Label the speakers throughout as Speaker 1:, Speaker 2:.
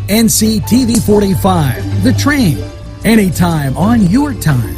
Speaker 1: NCTV45, The Train, anytime on your time.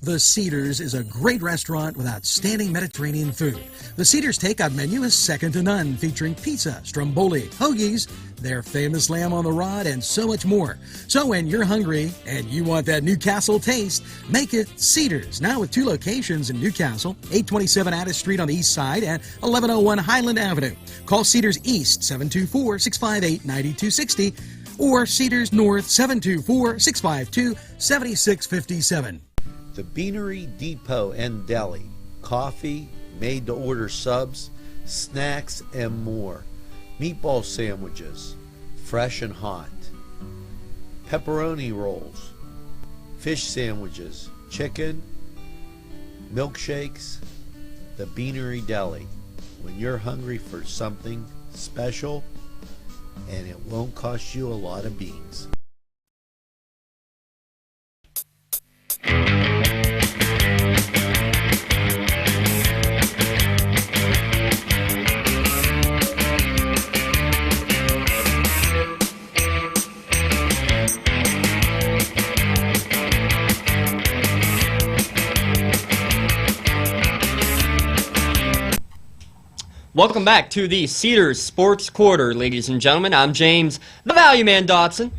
Speaker 1: The Cedars is a great restaurant with outstanding Mediterranean food. The Cedars takeout menu is second to none, featuring pizza, stromboli, hoagies, their famous lamb on the rod, and so much more. So when you're hungry and you want that Newcastle taste, make it Cedars. Now with 2 locations in Newcastle, 827 Addis Street on the east side and 1101 Highland Avenue. Call Cedars East 724-658-9260 or Cedars North 724-652-7657.
Speaker 2: The Beanery Depot and Deli. Coffee, made-to-order subs, snacks, and more. Meatball sandwiches, fresh and hot. Pepperoni rolls, fish sandwiches, chicken, milkshakes. The Beanery Deli. When you're hungry for something special, and it won't cost you a lot of beans.
Speaker 3: Welcome back to the Cedars Sports Quarter, ladies and gentlemen. I'm James, the Value Man Dotson.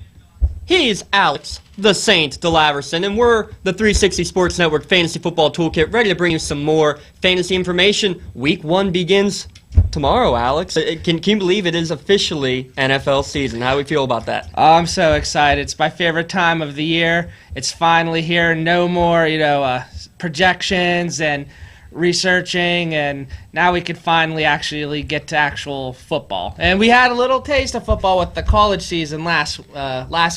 Speaker 3: He's Alex, the Saint DeLaverson, and we're the 360 Sports Network Fantasy Football Toolkit, ready to bring you some more fantasy information. Week 1 begins tomorrow, Alex. Can you believe it is officially NFL season? How do we feel about that?
Speaker 4: Oh, I'm so excited. It's my favorite time of the year. It's finally here. No more, projections and researching, and now we can finally actually get to actual football. And we had a little taste of football with the college season last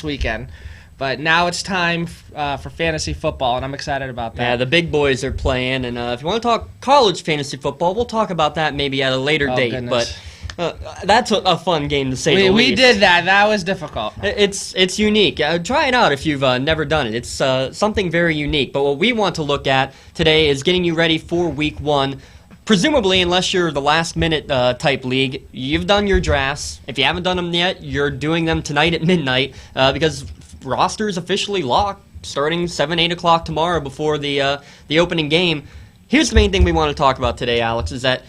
Speaker 4: weekend, but now it's time for fantasy football, and I'm excited about that.
Speaker 3: Yeah, the big boys are playing, and if you want to talk college fantasy football, we'll talk about that maybe at a later date.
Speaker 4: Goodness.
Speaker 3: But that's a fun game to say the least.
Speaker 4: We did that. That was difficult.
Speaker 3: It's unique. Try it out if you've never done it. It's something very unique. But what we want to look at today is getting you ready for Week 1. Presumably, unless you're the last-minute type league, you've done your drafts. If you haven't done them yet, you're doing them tonight at midnight because roster is officially locked starting 7, 8 o'clock tomorrow before the opening game. Here's the main thing we want to talk about today, Alex, is that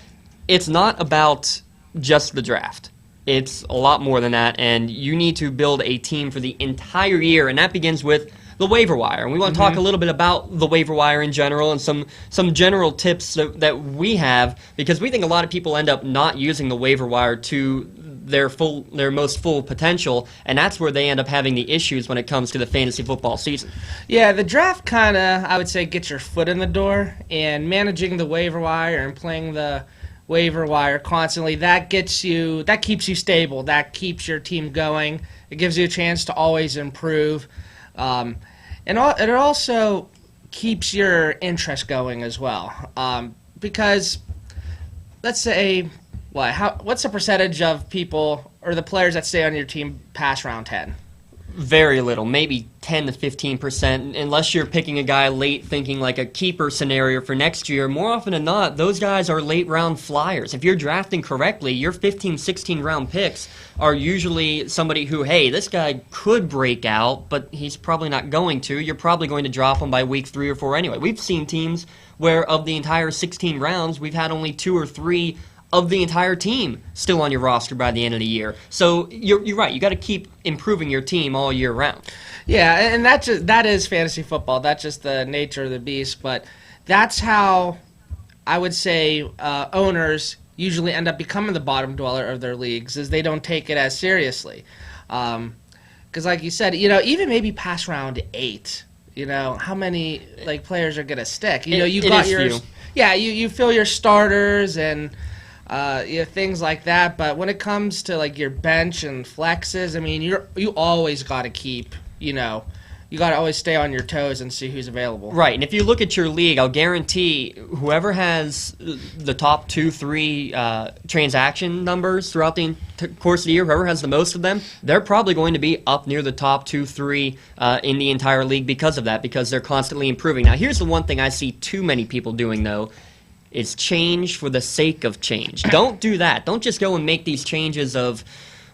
Speaker 3: it's not about just the draft. It's a lot more than that, and you need to build a team for the entire year, and that begins with the waiver wire. And we want to talk a little bit about the waiver wire in general and some general tips that we have, because we think a lot of people end up not using the waiver wire to their most full potential, and that's where they end up having the issues when it comes to the fantasy football season.
Speaker 4: Yeah, the draft kind of, I would say, gets your foot in the door, and managing the waiver wire and playing the waiver wire constantly, that keeps you stable, that keeps your team going. It gives you a chance to always improve, and it also keeps your interest going as well, because let's say what's the percentage of people or the players that stay on your team past round 10?
Speaker 3: Very little, maybe 10 to 15%, unless you're picking a guy late thinking like a keeper scenario for next year. More often than not, those guys are late round flyers. If you're drafting correctly, your 15, 16 round picks are usually somebody who, hey, this guy could break out, but he's probably not going to. You're probably going to drop him by week 3 or 4 anyway. We've seen teams where of the entire 16 rounds, we've had only 2 or 3 of the entire team still on your roster by the end of the year. So you're right. You got to keep improving your team all year round.
Speaker 4: Yeah, and that is fantasy football. That's just the nature of the beast. But that's how I would say owners usually end up becoming the bottom dweller of their leagues, is they don't take it as seriously. Because like you said, even maybe past round 8, how many players are going to stick? You got your few. Yeah, you fill your starters and things like that. But when it comes to your bench and flexes, I mean, you always got to keep, you got to always stay on your toes and see who's available.
Speaker 3: Right, and if you look at your league, I'll guarantee whoever has the top 2, 3 transaction numbers throughout the course of the year, whoever has the most of them, they're probably going to be up near the top 2, 3 in the entire league because of that, because they're constantly improving. Now, here's the one thing I see too many people doing, though, is change for the sake of change. Don't do that. Don't just go and make these changes of,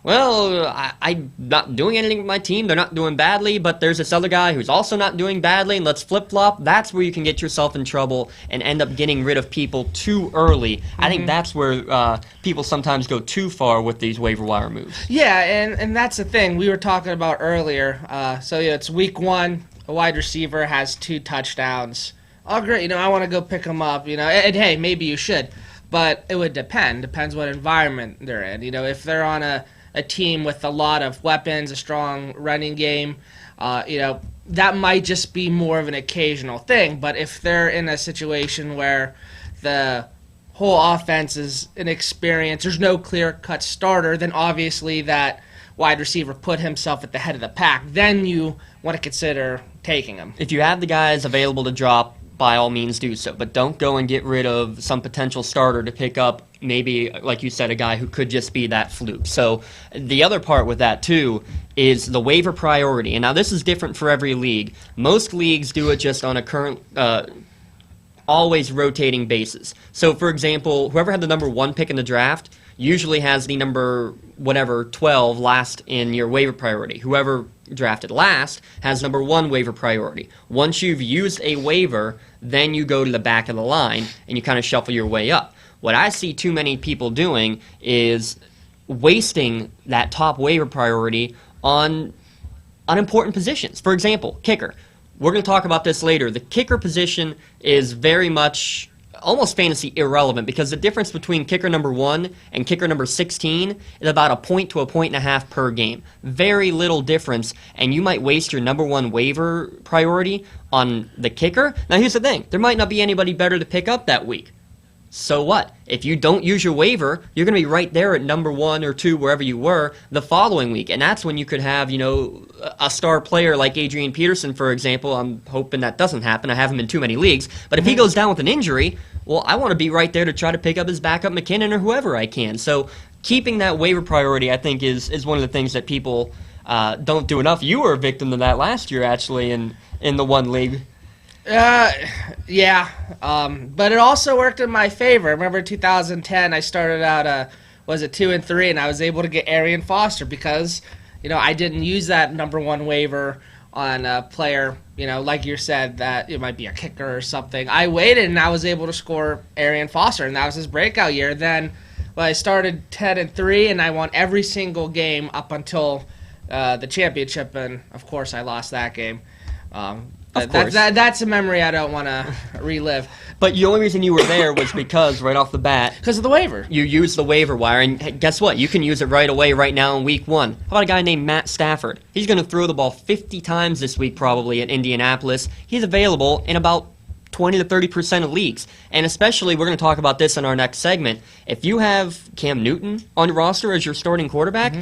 Speaker 3: well, I'm not doing anything with my team. They're not doing badly, but there's this other guy who's also not doing badly, and let's flip-flop. That's where you can get yourself in trouble and end up getting rid of people too early. I think that's where people sometimes go too far with these waiver wire moves.
Speaker 4: Yeah, and that's the thing we were talking about earlier. So yeah, it's week 1. A wide receiver has 2 touchdowns. Oh, great! I want to go pick him up. And hey, maybe you should, but it would depend. Depends what environment they're in. If they're on a team with a lot of weapons, a strong running game, that might just be more of an occasional thing. But if they're in a situation where the whole offense is inexperienced, there's no clear-cut starter, then obviously that wide receiver put himself at the head of the pack. Then you want to consider taking him.
Speaker 3: If you have the guys available to drop, by all means do so. But don't go and get rid of some potential starter to pick up maybe, like you said, a guy who could just be that fluke. So the other part with that, too, is the waiver priority. And now this is different for every league. Most leagues do it just on a current always rotating basis. So, for example, whoever had the number 1 pick in the draft usually has the number 12 last in your waiver priority. Whoever drafted last has number 1 waiver priority. Once you've used a waiver, then you go to the back of the line and you kind of shuffle your way up. What I see too many people doing is wasting that top waiver priority on unimportant positions. For example, kicker. We're going to talk about this later. The kicker position is very much almost fantasy irrelevant because the difference between kicker number 1 and kicker number 16 is about a point to a point and a half per game. Very little difference, and you might waste your number 1 waiver priority on the kicker. Now, here's the thing. There might not be anybody better to pick up that week. So what? If you don't use your waiver, you're going to be right there at number 1 or 2, wherever you were, the following week. And that's when you could have, a star player like Adrian Peterson, for example. I'm hoping that doesn't happen. I have him in too many leagues. But if he goes down with an injury, well, I want to be right there to try to pick up his backup McKinnon or whoever I can. So keeping that waiver priority, I think, is one of the things that people don't do enough. You were a victim of that last year, actually, in the one league.
Speaker 4: Yeah, but it also worked in my favor. Remember 2010, I started out, 2-3, and I was able to get Arian Foster because, I didn't use that number 1 waiver on a player, like you said, that it might be a kicker or something. I waited, and I was able to score Arian Foster, and that was his breakout year. Then, I started 10-3, and I won every single game up until the championship, and, of course, I lost that game.
Speaker 3: Of course.
Speaker 4: That's a memory I don't want to relive.
Speaker 3: But the only reason you were there was because, right off the bat,
Speaker 4: because of the waiver.
Speaker 3: You used the waiver wire, and hey, guess what? You can use it right away, right now in week 1. How about a guy named Matt Stafford? He's going to throw the ball 50 times this week probably at Indianapolis. He's available in about 20 to 30% of leagues. And especially, we're going to talk about this in our next segment, if you have Cam Newton on your roster as your starting quarterback,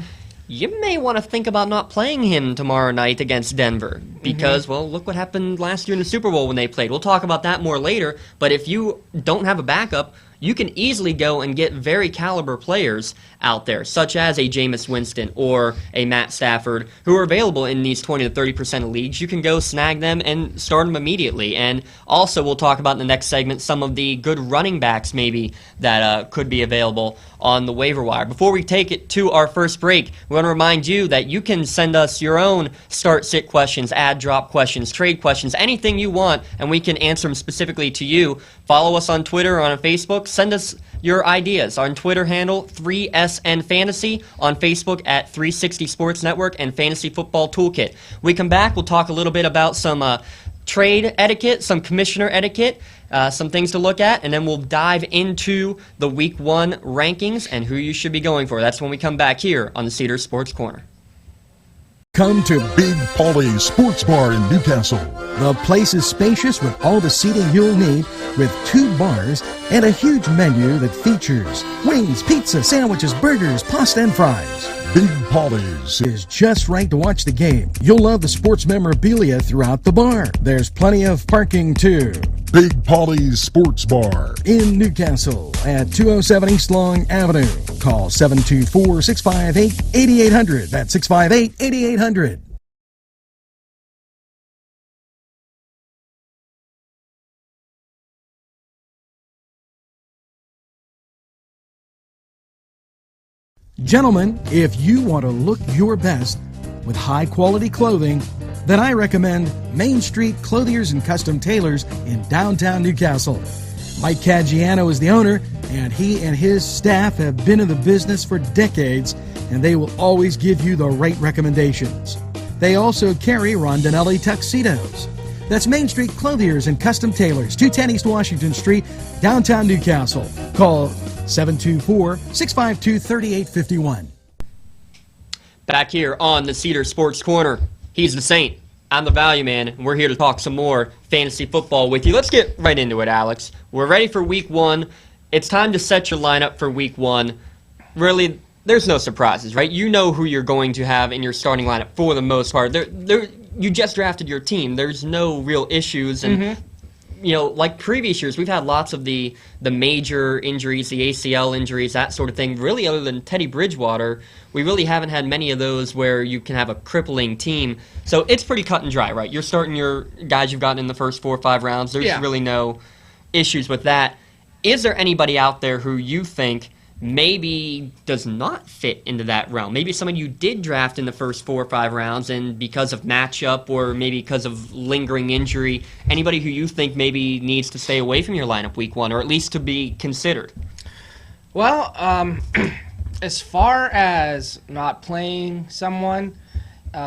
Speaker 3: you may want to think about not playing him tomorrow night against Denver because, well, look what happened last year in the Super Bowl when they played. We'll talk about that more later, but if you don't have a backup, you can easily go and get very caliber players out there, such as a Jameis Winston or a Matt Stafford, who are available in these 20 to 30% of leagues. You can go snag them and start them immediately. And also, we'll talk about in the next segment some of the good running backs maybe that could be available on the waiver wire. Before we take it to our first break, we want to remind you that you can send us your own start-sit questions, add-drop questions, trade questions, anything you want, and we can answer them specifically to you. Follow us on Twitter or on Facebook. Send us your ideas. On Twitter handle, 3SN Fantasy. On Facebook at 360 Sports Network and Fantasy Football Toolkit. We come back, we'll talk a little bit about some trade etiquette, some commissioner etiquette, some things to look at, and then we'll dive into the Week 1 rankings and who you should be going for. That's when we come back here on the Cedars Sports Corner.
Speaker 5: Come to Big Polly's Sports Bar in Newcastle.
Speaker 1: The place is spacious with all the seating you'll need, with 2 bars and a huge menu that features wings, pizza, sandwiches, burgers, pasta, and fries.
Speaker 5: Big Polly's
Speaker 1: Is just right to watch the game. You'll love the sports memorabilia throughout the bar. There's plenty of parking too.
Speaker 5: Big Polly's Sports Bar
Speaker 1: In Newcastle at 207 East Long Avenue. Call 724-658-8800. That's 658-8800. Gentlemen, if you want to look your best with high-quality clothing, then I recommend Main Street Clothiers and Custom Tailors in downtown Newcastle. Mike Caggiano is the owner, and he and his staff have been in the business for decades, and they will always give you the right recommendations. They also carry Rondinelli tuxedos. That's Main Street Clothiers and Custom Tailors, 210 East Washington Street, downtown Newcastle. Call 724-652-3851.
Speaker 3: Back here on the Cedars Sports Corner, he's the Saint. I'm the Value Man, and we're here to talk some more fantasy football with you. Let's get right into it, Alex. We're ready for Week 1. It's time to set your lineup for Week 1. Really, there's no surprises, right? You know who you're going to have in your starting lineup for the most part. You just drafted your team. There's no real issues, and you know, like previous years, we've had lots of the major injuries, the ACL injuries, that sort of thing. Really, other than Teddy Bridgewater, we really haven't had many of those where you can have a crippling team. So it's pretty cut and dry, right? You're starting your guys you've gotten in the first 4 or 5 rounds. There's really no issues with that. Is there anybody out there who you think maybe does not fit into that realm? Maybe someone you did draft in the first 4 or 5 rounds, and because of matchup or maybe because of lingering injury, anybody who you think maybe needs to stay away from your lineup Week 1, or at least to be considered?
Speaker 4: Well, as far as not playing someone,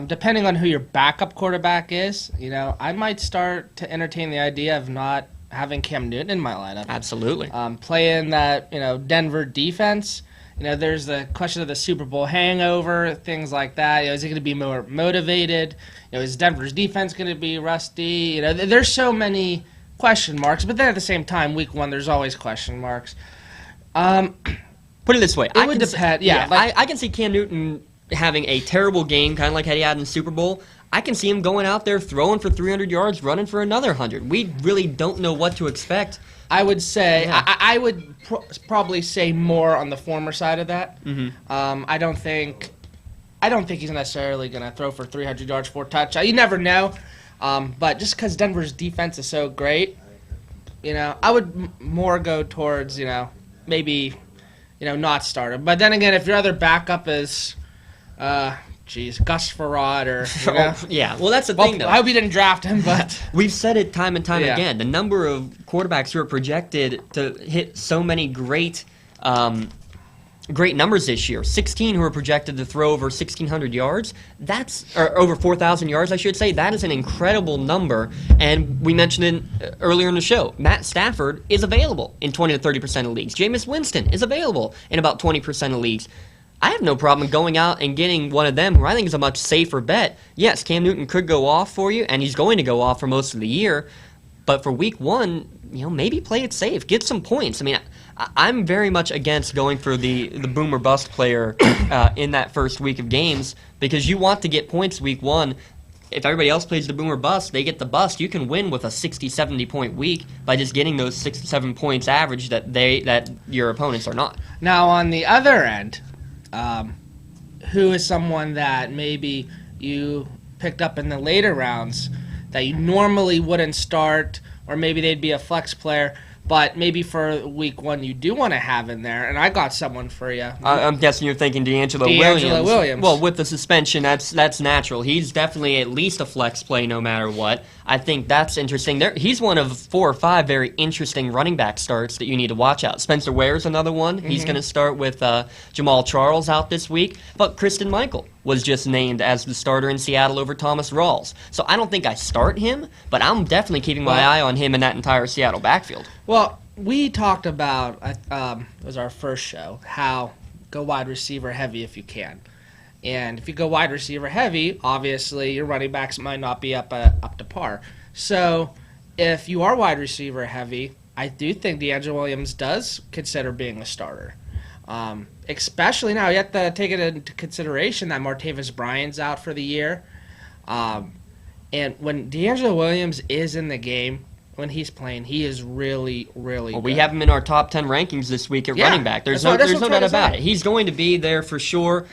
Speaker 4: depending on who your backup quarterback is, you know, I might start to entertain the idea of not having Cam Newton in my lineup.
Speaker 3: Absolutely.
Speaker 4: Playing that, Denver defense. There's the question of the Super Bowl hangover, things like that. Is he going to be more motivated? Is Denver's defense going to be rusty? There's so many question marks. But then at the same time, Week 1, there's always question marks.
Speaker 3: Put it this way.
Speaker 4: It would depend. Yeah.
Speaker 3: I can see Cam Newton having a terrible game, kind of like he had in the Super Bowl. I can see him going out there, throwing for 300 yards, running for another 100. We really don't know what to expect.
Speaker 4: I would say, I would probably say more on the former side of that.
Speaker 3: Mm-hmm.
Speaker 4: I don't think he's necessarily going to throw for 300 yards, 4 touchdowns. You never know. But just because Denver's defense is so great, I would more go towards, maybe, not start him. But then again, if your other backup is, Gus Farad or...
Speaker 3: yeah, well, that's the thing, though.
Speaker 4: I hope you didn't draft him, but...
Speaker 3: We've said it time and time again. The number of quarterbacks who are projected to hit so many great numbers this year. 16 who are projected to throw over 1,600 yards. Or over 4,000 yards, I should say. That is an incredible number. And we mentioned it earlier in the show. Matt Stafford is available in 20 to 30% of leagues. Jameis Winston is available in about 20% of leagues. I have no problem going out and getting one of them, who I think is a much safer bet. Yes, Cam Newton could go off for you, and he's going to go off for most of the year. But for Week 1, maybe play it safe. Get some points. I mean, I'm very much against going for the boom or bust player in that first week of games, because you want to get points Week 1. If everybody else plays the boom or bust, they get the bust. You can win with a 60, 70-point week by just getting those 6 to 7 points average that your opponents are not.
Speaker 4: Now, on the other end... who is someone that maybe you picked up in the later rounds that you normally wouldn't start, or maybe they'd be a flex player, but maybe for Week 1 you do want to have in there, and I got someone for you.
Speaker 3: I'm guessing you're thinking D'Angelo Williams. Well, with the suspension, that's natural. He's definitely at least a flex play no matter what. I think that's interesting. He's one of 4 or 5 very interesting running back starts that you need to watch out. Spencer Ware's another one. Mm-hmm. He's going to start with Jamal Charles out this week. But Kristen Michael was just named as the starter in Seattle over Thomas Rawls. So I don't think I start him, but I'm definitely keeping my eye on him in that entire Seattle backfield.
Speaker 4: Well, we talked about, it was our first show, how go wide receiver heavy if you can. And if you go wide receiver heavy, obviously your running backs might not be up to par. So if you are wide receiver heavy, I do think D'Angelo Williams does consider being a starter. Especially now, you have to take it into consideration that Martavis Bryant's out for the year. And when D'Angelo Williams is in the game, when he's playing, he is really, really good.
Speaker 3: We have him in our top 10 rankings this week at running back. There's no doubt about it. He's going to be there for sure.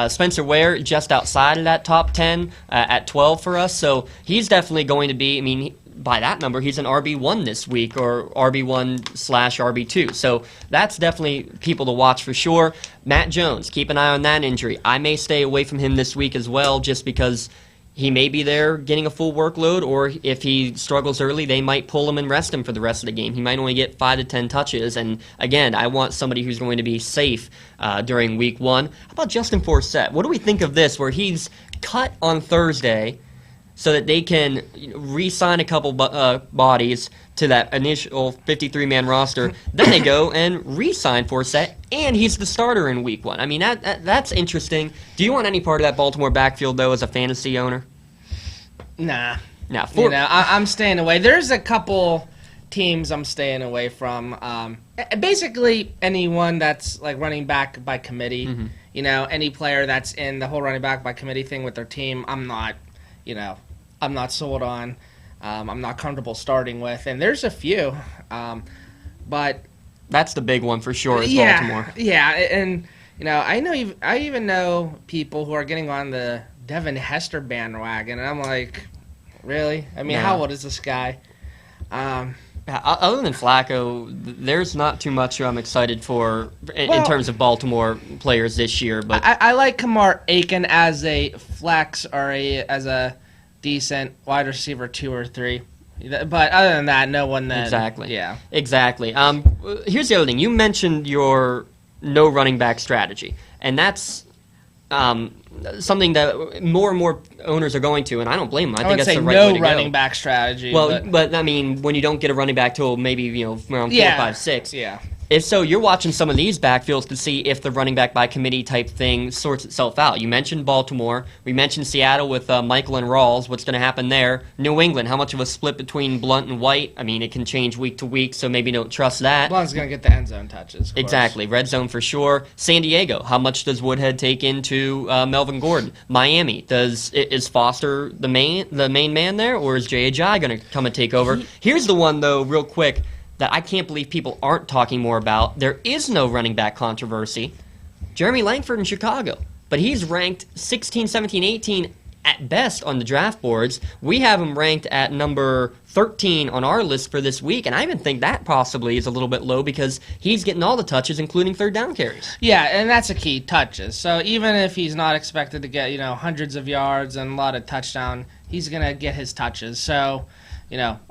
Speaker 3: Spencer Ware just outside of that top 10 at 12 for us. So he's definitely going to be, by that number, he's an RB1 this week, or RB1/RB2. So that's definitely people to watch for sure. Matt Jones, keep an eye on that injury. I may stay away from him this week as well, just because he may be there getting a full workload, or if he struggles early, they might pull him and rest him for the rest of the game. He might only get 5 to 10 touches, and again, I want somebody who's going to be safe during week 1. How about Justin Forsett? What do we think of this, where he's cut on Thursday so that they can re-sign a couple bodies to that initial 53-man roster? Then they go and re-sign Forsett, and he's the starter in week 1. I mean, that's interesting. Do you want any part of that Baltimore backfield, though, as a fantasy owner?
Speaker 4: Nah.
Speaker 3: Nah,
Speaker 4: I'm staying away. There's a couple teams I'm staying away from. Basically, anyone that's like running back by committee.
Speaker 3: Mm-hmm.
Speaker 4: Any player that's in the whole running back by committee thing with their team, I'm not sold on. I'm not comfortable starting with, and there's a few, but
Speaker 3: that's the big one for sure. Is Baltimore.
Speaker 4: Yeah, and I even know people who are getting on the Devin Hester bandwagon, and I'm like, really? I mean, how old is this guy?
Speaker 3: Other than Flacco, there's not too much I'm excited for in terms of Baltimore players this year. But
Speaker 4: I like Kamar Aiken as a flex or as a decent wide receiver 2 or 3. But other than that, no one that...
Speaker 3: Exactly.
Speaker 4: Yeah.
Speaker 3: Exactly. Here's the other thing. You mentioned your no running back strategy, and that's something that more and more owners are going to, and I don't blame them. I think that's the right way to go.
Speaker 4: No running back strategy.
Speaker 3: Well, but I mean, when you don't get a running back till maybe around 4, 5, 6.
Speaker 4: Yeah.
Speaker 3: If so, you're watching some of these backfields to see if the running back by committee type thing sorts itself out. You mentioned Baltimore. We mentioned Seattle with Michael and Rawls. What's going to happen there? New England, how much of a split between Blunt and White? I mean, it can change week to week, so maybe don't trust that.
Speaker 4: Blunt's going to get the end zone touches.
Speaker 3: Exactly. Red zone for sure. San Diego, how much does Woodhead take into Melvin Gordon? Miami, is Foster the main man there, or is Jay Ajayi going to come and take over? Here's the one, though, real quick, that I can't believe people aren't talking more about. There is no running back controversy. Jeremy Langford in Chicago. But he's ranked 16, 17, 18 at best on the draft boards. We have him ranked at number 13 on our list for this week, and I even think that possibly is a little bit low because he's getting all the touches, including third down carries.
Speaker 4: Yeah, and that's a key, touches. So even if he's not expected to get, hundreds of yards and a lot of touchdown, he's going to get his touches. So,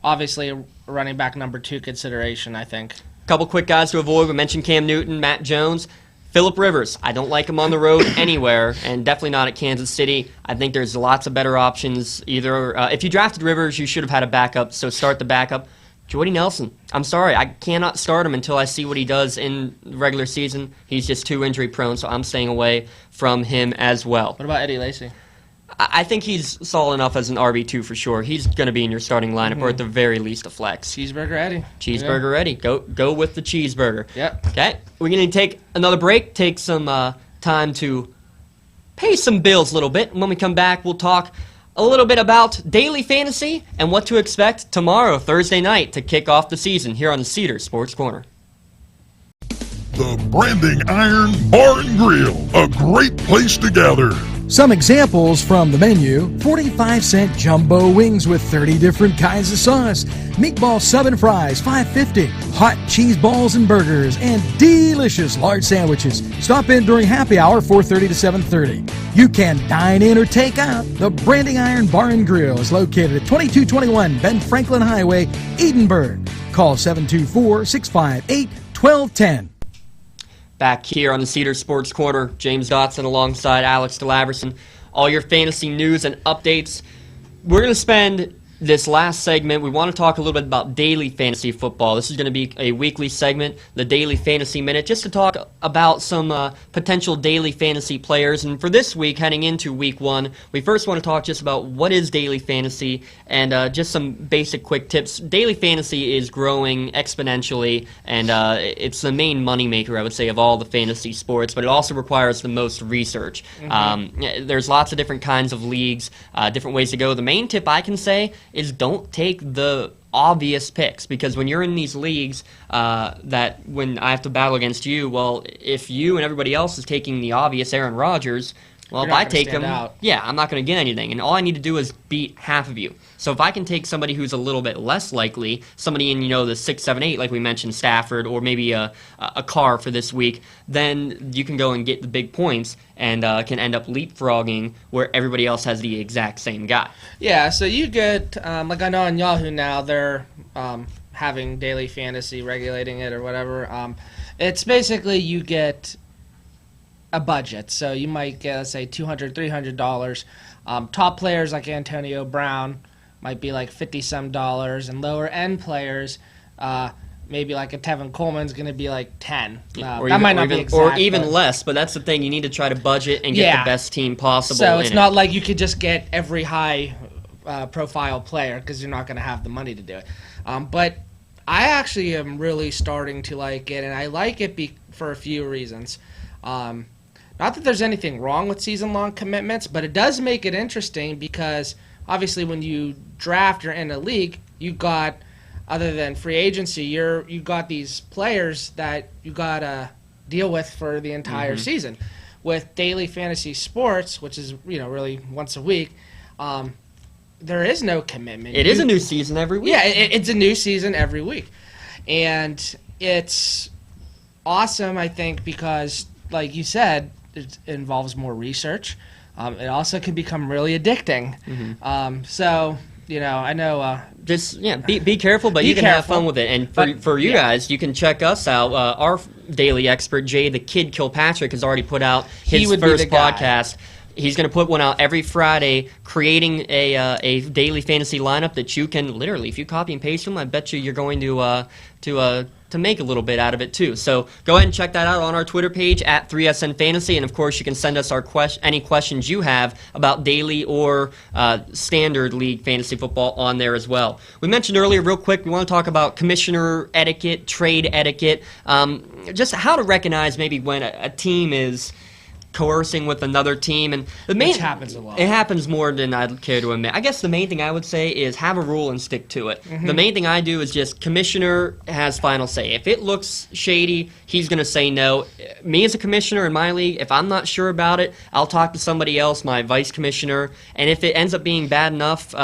Speaker 4: obviously running back number 2 consideration, I think.
Speaker 3: Couple quick guys to avoid. We mentioned Cam Newton, Matt Jones. Phillip Rivers, I don't like him on the road anywhere, and definitely not at Kansas City. I think there's lots of better options. Either if you drafted Rivers, you should have had a backup, so start the backup. Jordy Nelson, I'm sorry, I cannot start him until I see what he does in the regular season. He's just too injury prone, so I'm staying away from him as well.
Speaker 4: What about Eddie Lacy?
Speaker 3: I think he's solid enough as an RB2 for sure. He's going to be in your starting lineup, or at the very least a flex.
Speaker 4: Cheeseburger Eddie.
Speaker 3: Cheeseburger Eddie. Go with the cheeseburger.
Speaker 4: Yep.
Speaker 3: Okay, we're going to take another break, take some time to pay some bills a little bit. And when we come back, we'll talk a little bit about daily fantasy and what to expect tomorrow, Thursday night, to kick off the season here on the Cedars Sports Corner.
Speaker 5: The Branding Iron Bar and Grill, a great place to gather.
Speaker 1: Some examples from the menu: 45-cent jumbo wings with 30 different kinds of sauce, meatball sub and fries, $5.50, hot cheese balls and burgers, and delicious large sandwiches. Stop in during happy hour, 4:30 to 7:30. You can dine in or take out. The Branding Iron Bar and Grill is located at 2221 Ben Franklin Highway, Edinburgh. Call 724-658-1210.
Speaker 3: Back here on the Cedars Sports Corner, James Dotson alongside Alex DeLaverson. All your fantasy news and updates. We're going to spend this last segment, we want to talk a little bit about daily fantasy football. This is going to be a weekly segment, the Daily Fantasy Minute, just to talk about some potential daily fantasy players. And for this week, heading into week 1, we first want to talk just about what is daily fantasy and just some basic quick tips. Daily fantasy is growing exponentially, and it's the main moneymaker, I would say, of all the fantasy sports, but it also requires the most research. Mm-hmm. There's lots of different kinds of leagues, different ways to go. The main tip I can say is don't take the obvious picks, because when you're in these leagues that when I have to battle against you, well, if you and everybody else is taking the obvious Aaron Rodgers, Well,
Speaker 4: you're
Speaker 3: if I
Speaker 4: not gonna
Speaker 3: take
Speaker 4: stand
Speaker 3: them,
Speaker 4: out.
Speaker 3: yeah, I'm not going to get anything. And all I need to do is beat half of you. So if I can take somebody who's a little bit less likely, somebody in, the 6, 7, 8, like we mentioned, Stafford, or maybe a Carr for this week, then you can go and get the big points and can end up leapfrogging where everybody else has the exact same guy.
Speaker 4: Yeah, so you get, like I know on Yahoo now, they're having daily fantasy, regulating it or whatever. It's basically you get a budget. So you might get, let's say, $200, $300. Top players like Antonio Brown might be like $50-some, and lower end players, maybe like a Tevin Coleman's going to be like 10. That might not be exact,
Speaker 3: or even
Speaker 4: but
Speaker 3: less. But that's the thing; you need to try to budget and get the best team possible.
Speaker 4: So it's
Speaker 3: in
Speaker 4: not
Speaker 3: it.
Speaker 4: like you could just get every high profile player because you're not going to have the money to do it. But I actually am really starting to like it, and I like it for a few reasons. Not that there's anything wrong with season-long commitments, but it does make it interesting because obviously when you draft or in a league, you got, other than free agency, you got these players that you got to deal with for the entire season. With daily fantasy sports, which is really once a week, there is no commitment.
Speaker 3: It is a new season every week.
Speaker 4: Yeah, it's a new season every week, and it's awesome. I think because, like you said, it involves more research. It also can become really addicting. So, I know.
Speaker 3: Just be careful, but you can have fun with it. And for you guys, you can check us out. Our daily expert, Jay the Kid Kilpatrick, has already put out his first podcast. He's going to put one out every Friday, creating a daily fantasy lineup that you can literally, if you copy and paste them, I bet you're going to make a little bit out of it too. So go ahead and check that out on our Twitter page at 3SN Fantasy, and of course you can send us any questions you have about daily or standard league fantasy football on there as well. We mentioned earlier, real quick, we want to talk about commissioner etiquette, trade etiquette, just how to recognize maybe when a team is coercing with another team, and
Speaker 4: Which happens a lot.
Speaker 3: It happens more than I'd care to admit. I guess the main thing I would say is have a rule and stick to it. The main thing I do is just commissioner has final say. If it looks shady, he's going to say no. Me as a commissioner in my league, if I'm not sure about it, I'll talk to somebody else, my vice commissioner, and if it ends up being bad enough,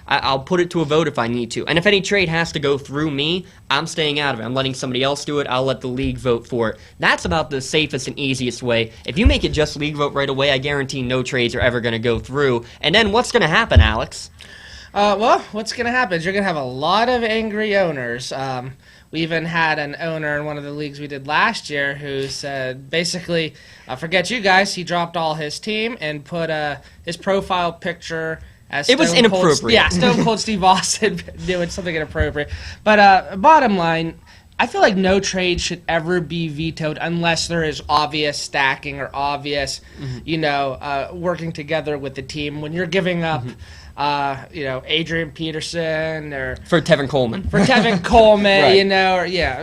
Speaker 3: I'll put it to a vote if I need to. And if any trade has to go through me, I'm staying out of it. I'm letting somebody else do it. I'll let the league vote for it. That's about the safest and easiest way. If you make it just league vote right away, I guarantee no trades are ever going to go through. And then what's going to happen, Alex?
Speaker 4: Well, what's going to happen is you're going to have a lot of angry owners. We even had an owner in one of the leagues we did last year who said, basically, forget you guys, he dropped all his team and put his profile picture as
Speaker 3: It was inappropriate.
Speaker 4: Stone Cold Steve Austin doing something inappropriate. But bottom line, I feel like no trade should ever be vetoed unless there is obvious stacking or obvious, working together with the team. When you're giving up, Adrian Peterson or
Speaker 3: For Tevin Coleman.
Speaker 4: Right.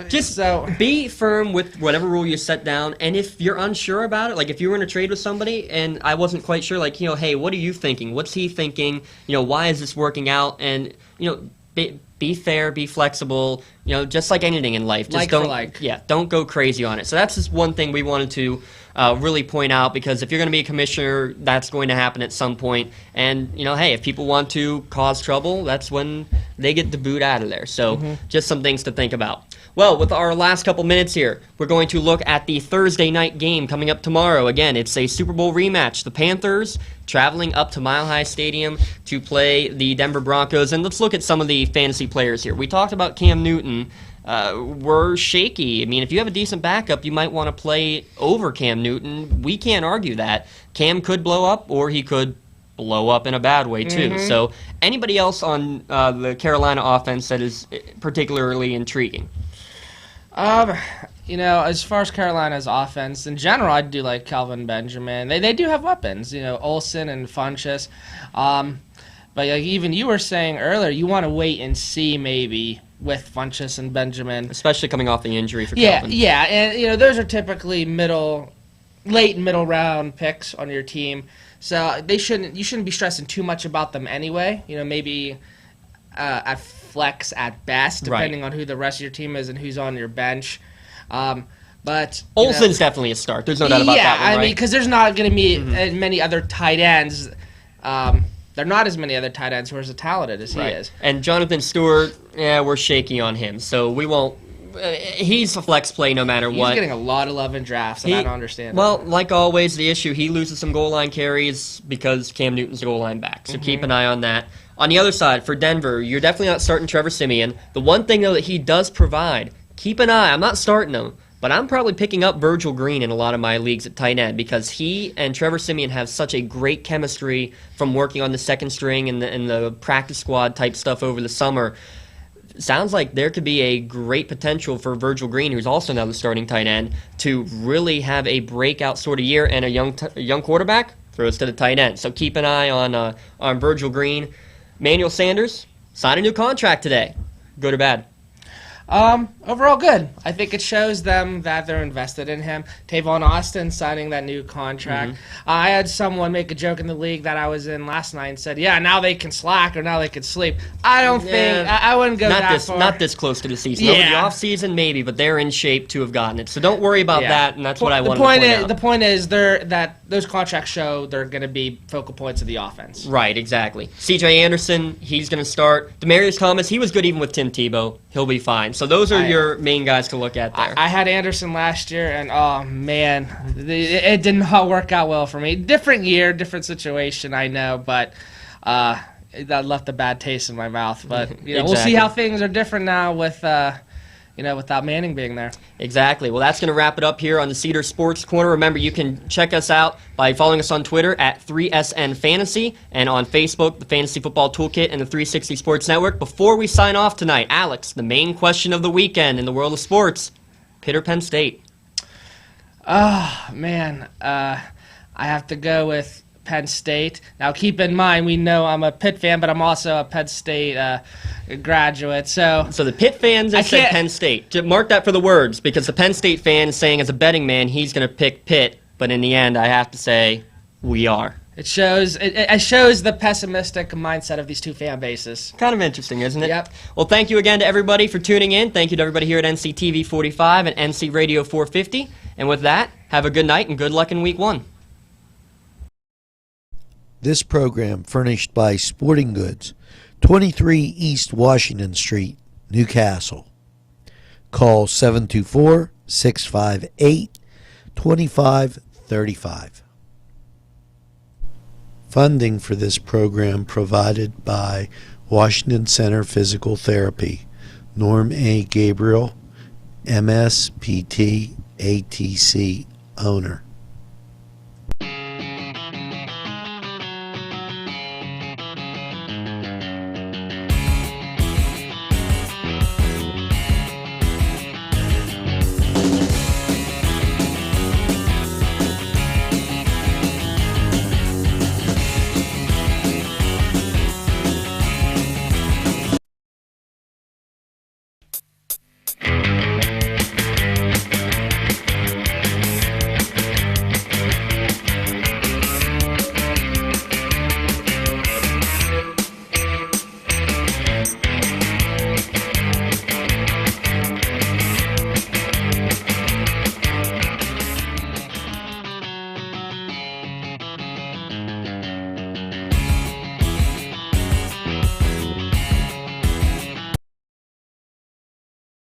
Speaker 3: Just be firm with whatever rule you set down, and if you're unsure about it, like if you were in a trade with somebody and I wasn't quite sure, like, hey, what are you thinking? What's he thinking? Why is this working out? And, be fair, be flexible, just like anything in life. Just don't go crazy on it. So that's just one thing we wanted to really point out, because if you're going to be a commissioner, that's going to happen at some point. And, hey, if people want to cause trouble, that's when they get the boot out of there. So just some things to think about. Well, with our last couple minutes here, we're going to look at the Thursday night game coming up tomorrow. Again, it's a Super Bowl rematch. The Panthers traveling up to Mile High Stadium to play the Denver Broncos. And let's look at some of the fantasy players here. We talked about Cam Newton. We're shaky. I mean, if you have a decent backup, you might want to play over Cam Newton. We can't argue that. Cam could blow up, or he could blow up in a bad way, too. So anybody else on the Carolina offense that is particularly intriguing?
Speaker 4: As far as Carolina's offense, in general, I'd do like Kelvin Benjamin. They do have weapons, Olsen and Funchess. But like even you were saying earlier, you want to wait and see maybe with Funchess and Benjamin.
Speaker 3: Especially coming off the injury for Kelvin.
Speaker 4: Yeah, and those are typically late middle round picks on your team. So you shouldn't be stressing too much about them anyway. Maybe at flex at best, depending on who the rest of your team is and who's on your bench. But
Speaker 3: Olsen's definitely a start. There's no doubt about that one,
Speaker 4: I
Speaker 3: right?
Speaker 4: mean, because there's not going to be many other tight ends. There are not as many other tight ends who are as talented as he is.
Speaker 3: And Jonathan Stewart, we're shaky on him, so we won't. He's a flex play no matter what.
Speaker 4: He's getting a lot of love in drafts, and I don't understand
Speaker 3: Well,
Speaker 4: that.
Speaker 3: like always, the issue, he loses some goal line carries because Cam Newton's goal line back. So keep an eye on that. On the other side, for Denver, you're definitely not starting Trevor Siemian. The one thing, though, that he does provide, keep an eye. I'm not starting him, but I'm probably picking up Virgil Green in a lot of my leagues at tight end because he and Trevor Siemian have such a great chemistry from working on the second string and the practice squad type stuff over the summer. Sounds like there could be a great potential for Virgil Green, who's also now the starting tight end, to really have a breakout sort of year, and a young quarterback throws to the tight end. So keep an eye on Virgil Green. Manuel Sanders signed a new contract today. Good or bad?
Speaker 4: Overall, good. I think it shows them that they're invested in him. Tavon Austin signing that new contract. I had someone make a joke in the league that I was in last night and said, "Yeah, now they can slack or now they can sleep." I don't think I wouldn't go that far.
Speaker 3: Not this close to the season. Over the offseason, maybe, but they're in shape to have gotten it. So don't worry about that, and that's what I wanted to point out.
Speaker 4: The point is that those contracts show they're going to be focal points of the offense.
Speaker 3: Right, exactly. C.J. Anderson, he's going to start. Demarius Thomas, he was good even with Tim Tebow. He'll be fine. So those are your main guys to look at there.
Speaker 4: I had Anderson last year, and oh man, it did not work out well for me. Different year, different situation, I know, but that left a bad taste in my mouth. But we'll see how things are different now with without Manning being there.
Speaker 3: Exactly. Well, that's going to wrap it up here on the Cedars Sports Corner. Remember, you can check us out by following us on Twitter at 3SN Fantasy and on Facebook, the Fantasy Football Toolkit and the 360 Sports Network. Before we sign off tonight, Alex, the main question of the weekend in the world of sports, Pitt or Penn State?
Speaker 4: Oh, man. I have to go with Penn State. Now, keep in mind, we know I'm a Pitt fan, but I'm also a Penn State graduate. So
Speaker 3: the Pitt fans have said Penn State. Mark that for the words, because the Penn State fan is saying as a betting man he's going to pick Pitt, but in the end, I have to say we are.
Speaker 4: It shows the pessimistic mindset of these two fan bases.
Speaker 3: Kind of interesting, isn't it?
Speaker 4: Yep.
Speaker 3: Well, thank you again to everybody for tuning in. Thank you to everybody here at NCTV45 and NC Radio 450. And with that, have a good night and good luck in Week 1.
Speaker 2: This program furnished by Sporting Goods, 23 East Washington Street, Newcastle. Call 724-658-2535. Funding for this program provided by Washington Center Physical Therapy, Norm A. Gabriel, MS, PT, ATC owner.